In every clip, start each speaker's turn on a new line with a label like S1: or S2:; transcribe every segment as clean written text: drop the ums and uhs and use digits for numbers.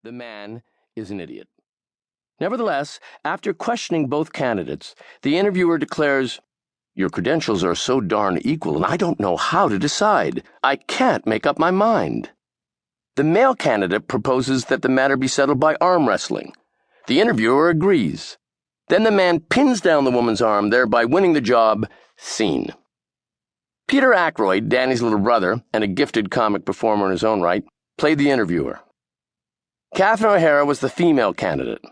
S1: The man is an idiot. Nevertheless, after questioning both candidates, the interviewer declares, "Your credentials are so darn equal, and I don't know how to decide. I can't make up my mind." The male candidate proposes that the matter be settled by arm wrestling. The interviewer agrees. Then the man pins down the woman's arm, thereby winning the job. Scene. Peter Ackroyd, Danny's little brother, and a gifted comic performer in his own right, played the interviewer. Catherine O'Hara was the female candidate.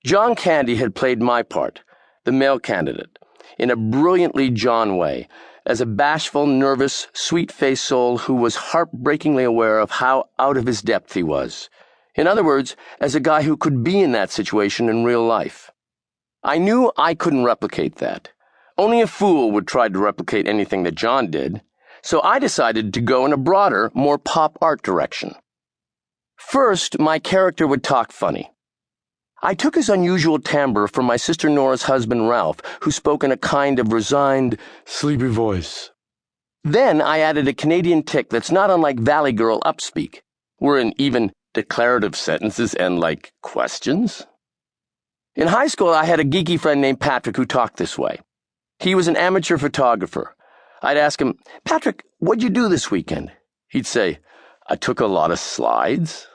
S1: John Candy had played my part, the male candidate, in a brilliantly John way, as a bashful, nervous, sweet-faced soul who was heartbreakingly aware of how out of his depth he was. In other words, as a guy who could be in that situation in real life. I knew I couldn't replicate that. Only a fool would try to replicate anything that John did, so I decided to go in a broader, more pop art direction. First, my character would talk funny. I took his unusual timbre from my sister Nora's husband Ralph, who spoke in a kind of resigned, sleepy voice. Then I added a Canadian tick that's not unlike Valley Girl upspeak, wherein even declarative sentences end like questions. In high school, I had a geeky friend named Patrick who talked this way. He was an amateur photographer. I'd ask him, "Patrick, what'd you do this weekend?" He'd say, "I took a lot of slides."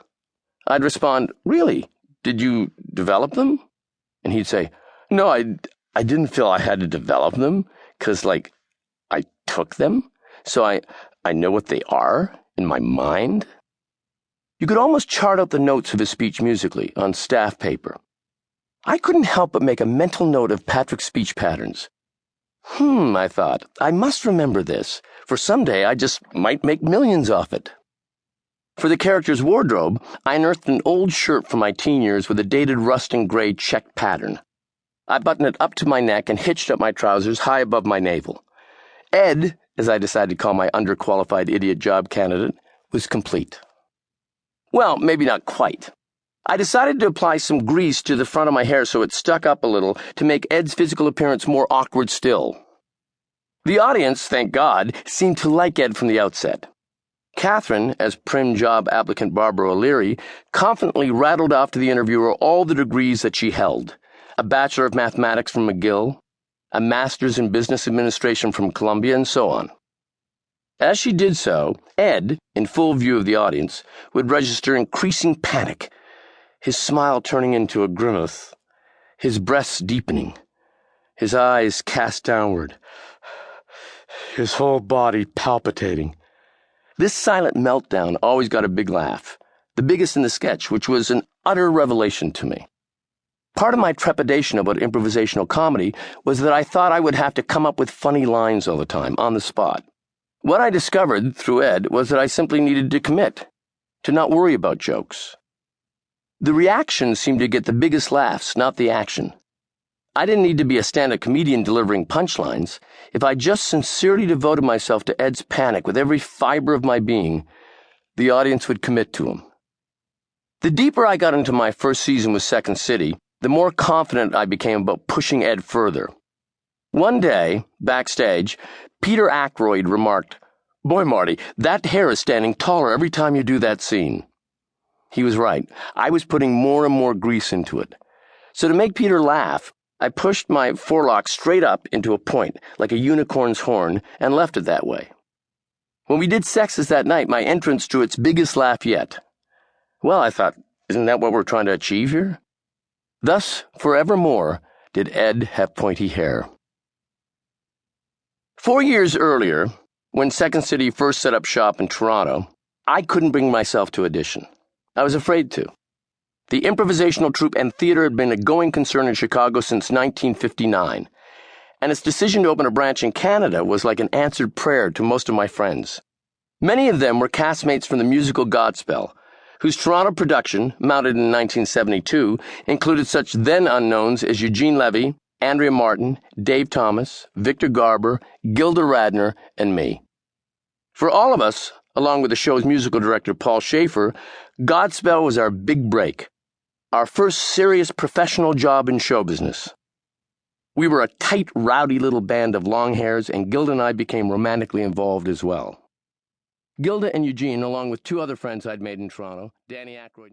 S1: I'd respond, "Really? Did you develop them?" And he'd say, "No, I didn't feel I had to develop them, 'cause, I took them, so I know what they are in my mind." You could almost chart out the notes of his speech musically on staff paper. I couldn't help but make a mental note of Patrick's speech patterns. I thought, I must remember this, for someday I just might make millions off it. For the character's wardrobe, I unearthed an old shirt from my teen years with a dated rusting gray checked pattern. I buttoned it up to my neck and hitched up my trousers high above my navel. Ed, as I decided to call my underqualified idiot job candidate, was complete. Well, maybe not quite. I decided to apply some grease to the front of my hair so it stuck up a little to make Ed's physical appearance more awkward still. The audience, thank God, seemed to like Ed from the outset. Catherine, as prim job applicant Barbara O'Leary, confidently rattled off to the interviewer all the degrees that she held: a Bachelor of Mathematics from McGill, a Master's in Business Administration from Columbia, and so on. As she did so, Ed, in full view of the audience, would register increasing panic, his smile turning into a grimace, his breaths deepening, his eyes cast downward, his whole body palpitating. This silent meltdown always got a big laugh, the biggest in the sketch, which was an utter revelation to me. Part of my trepidation about improvisational comedy was that I thought I would have to come up with funny lines all the time, on the spot. What I discovered, through Ed, was that I simply needed to commit, to not worry about jokes. The reaction seemed to get the biggest laughs, not the action. I didn't need to be a stand-up comedian delivering punchlines. If I just sincerely devoted myself to Ed's panic with every fiber of my being, the audience would commit to him. The deeper I got into my first season with Second City, the more confident I became about pushing Ed further. One day, backstage, Peter Ackroyd remarked, "Boy, Marty, that hair is standing taller every time you do that scene." He was right. I was putting more and more grease into it. So to make Peter laugh, I pushed my forelock straight up into a point, like a unicorn's horn, and left it that way. When we did Sexes that night, my entrance drew its biggest laugh yet. Well, I thought, isn't that what we're trying to achieve here? Thus, forevermore, did Ed have pointy hair. 4 years earlier, when Second City first set up shop in Toronto, I couldn't bring myself to audition. I was afraid to. The improvisational troupe and theater had been a going concern in Chicago since 1959, and its decision to open a branch in Canada was like an answered prayer to most of my friends. Many of them were castmates from the musical Godspell, whose Toronto production, mounted in 1972, included such then unknowns as Eugene Levy, Andrea Martin, Dave Thomas, Victor Garber, Gilda Radner, and me. For all of us, along with the show's musical director Paul Schaefer, Godspell was our big break, our first serious professional job in show business. We were a tight, rowdy little band of long hairs, and Gilda and I became romantically involved as well. Gilda and Eugene, along with 2 other friends I'd made in Toronto, Danny Ackroyd